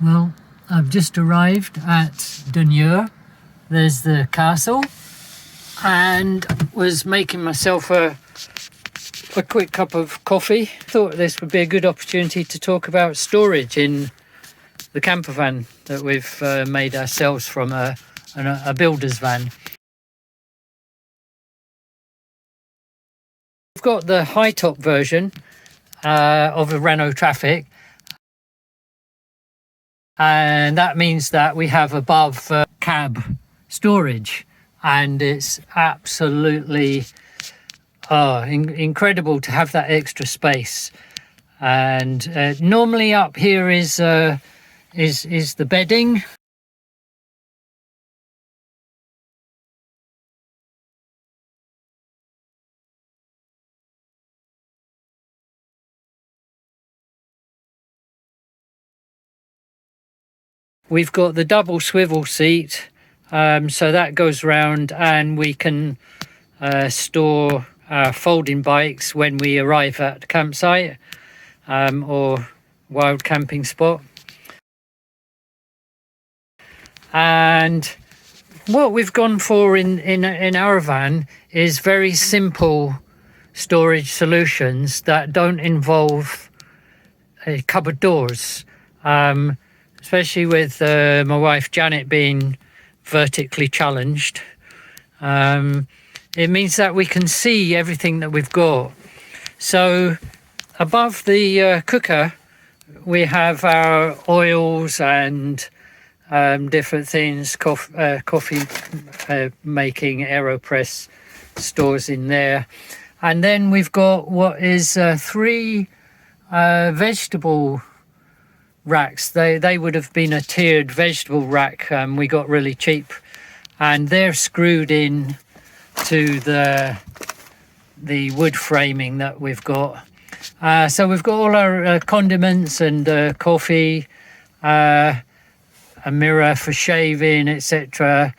Well, I've just arrived at Dunure. There's the castle, and was making myself a quick cup of coffee. Thought this would be a good opportunity to talk about storage in the camper van that we've made ourselves from a builder's van. We've got the high top version of a Renault Traffic, and that means that we have above cab storage, and it's absolutely incredible to have that extra space. And normally up here is the bedding. We've got the double swivel seat, so that goes round, and we can store our folding bikes when we arrive at the campsite or wild camping spot. And what we've gone for in our van is very simple storage solutions that don't involve cupboard doors. Especially with my wife Janet being vertically challenged, it means that we can see everything that we've got. So above the cooker we have our oils and different things, coffee making AeroPress stores in there. And then we've got what is 3 vegetable racks. They would have been a tiered vegetable rack we got really cheap, and they're screwed in to the wood framing that we've got. So we've got all our condiments and coffee, a mirror for shaving, etc.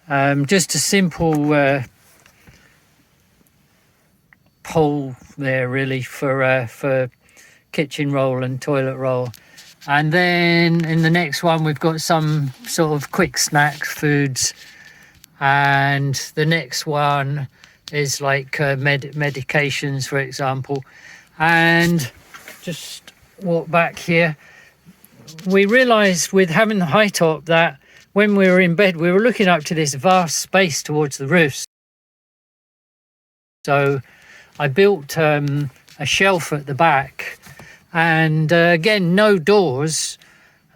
Just a simple pole there really for kitchen roll and toilet roll. And then in the next one we've got some sort of quick snack foods, and the next one is like medications, for example. And just walk back here, we realised with having the high top that when we were in bed we were looking up to this vast space towards the roof. So I built a shelf at the back. And again, no doors.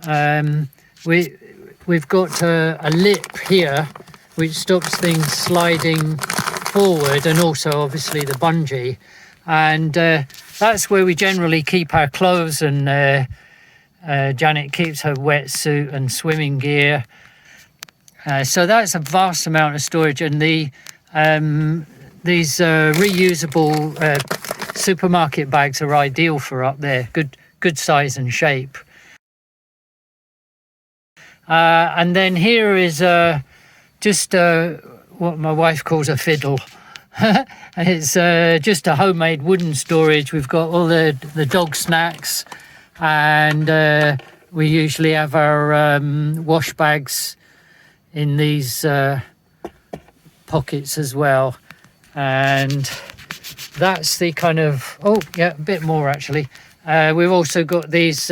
We've got a lip here which stops things sliding forward, and also obviously the bungee. And that's where we generally keep our clothes, and Janet keeps her wetsuit and swimming gear. So that's a vast amount of storage, and these reusable supermarket bags are ideal for up there. Good size and shape. And then here is just what my wife calls a fiddle. It's just a homemade wooden storage. We've got all the dog snacks, and we usually have our wash bags in these pockets as well. And that's the kind of, a bit more actually. We've also got these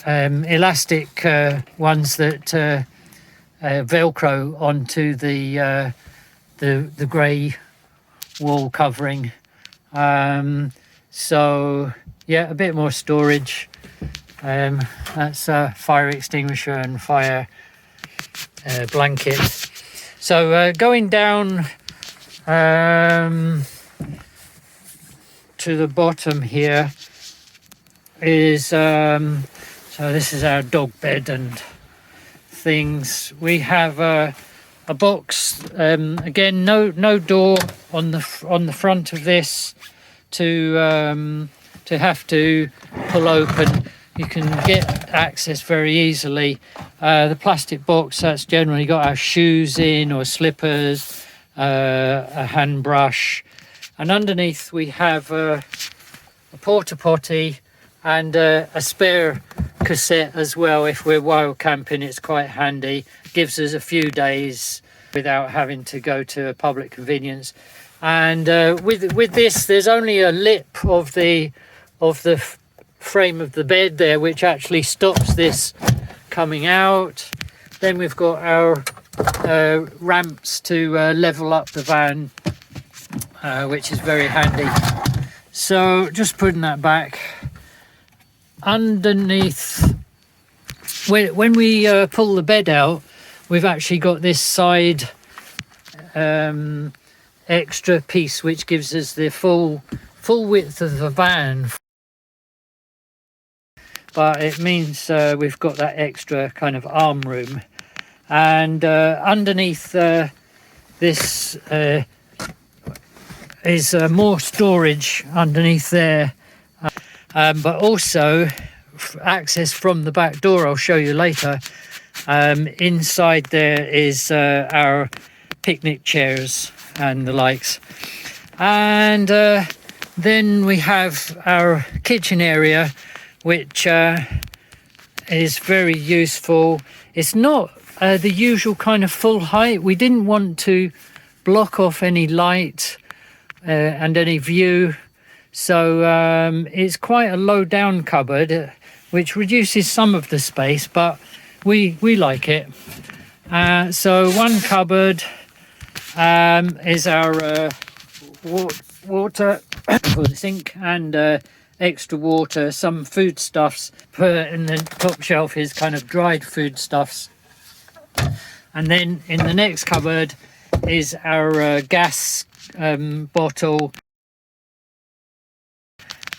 elastic ones that velcro onto the grey wall covering. So yeah, a bit more storage. That's a fire extinguisher and fire blanket. So going down to the bottom here is so this is our dog bed and things. We have a box, again no door on the front of this to have to pull open. You can get access very easily. The plastic box, that's generally got our shoes in, or slippers, a hand brush, and underneath we have a porta potty and a spare cassette as well. If we're wild camping, it's quite handy. Gives us a few days without having to go to a public convenience. And with this, there's only a lip of the frame of the bed there, which actually stops this coming out. Then we've got our ramps to level up the van, which is very handy. So just putting that back. Underneath, when we pull the bed out, we've actually got this side extra piece which gives us the full width of the van, but it means we've got that extra kind of arm room. And underneath this is more storage underneath there, but also access from the back door. I'll show you later. Inside there is our picnic chairs and the likes, and then we have our kitchen area, which is very useful. It's not the usual kind of full height. We didn't want to block off any light and any view, so it's quite a low down cupboard, which reduces some of the space, but we like it. So one cupboard is our water for the sink, and extra water, some foodstuffs. In the top shelf is kind of dried foodstuffs. And then in the next cupboard is our gas bottle,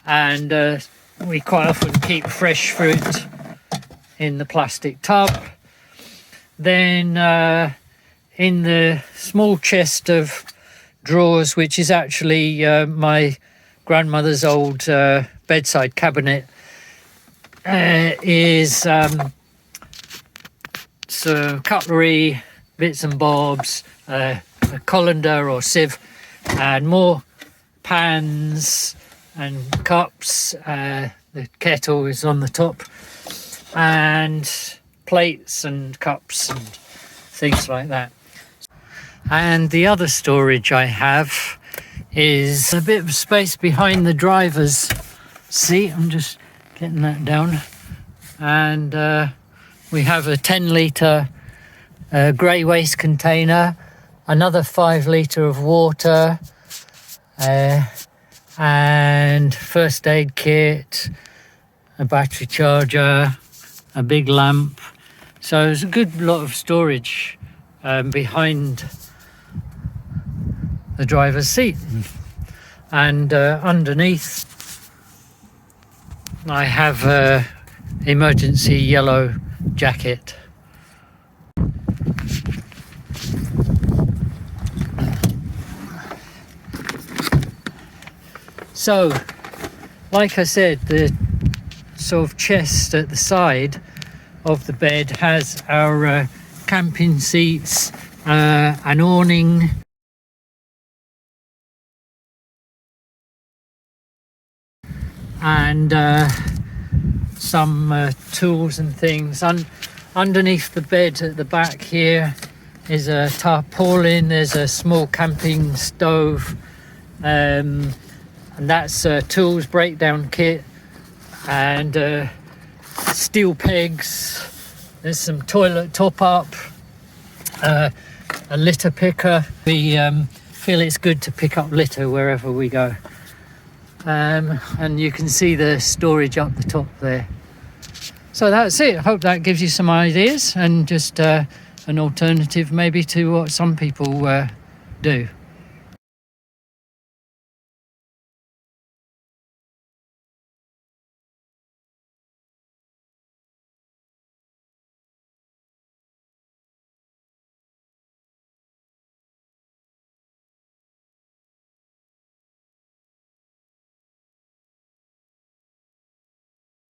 and we quite often keep fresh fruit in the plastic tub. Then in the small chest of drawers, which is actually my grandmother's old bedside cabinet, is some cutlery, bits and bobs, a colander or sieve, and more pans and cups. The kettle is on the top, and plates and cups and things like that. And the other storage I have is a bit of space behind the driver's seat. I'm just getting that down. And we have a 10-litre grey waste container, another 5-litre of water, and first aid kit, a battery charger, a big lamp. So there's a good lot of storage behind the driver's seat. And underneath I have a emergency yellow jacket. So like I said, the sort of chest at the side of the bed has our camping seats, an awning, and some tools and things. Underneath the bed at the back here is a tarpaulin. There's a small camping stove, and that's a tools breakdown kit, and steel pegs. There's some toilet top up, a litter picker. We feel it's good to pick up litter wherever we go. And you can see the storage up the top there. So that's it. I hope that gives you some ideas, and just an alternative maybe to what some people do.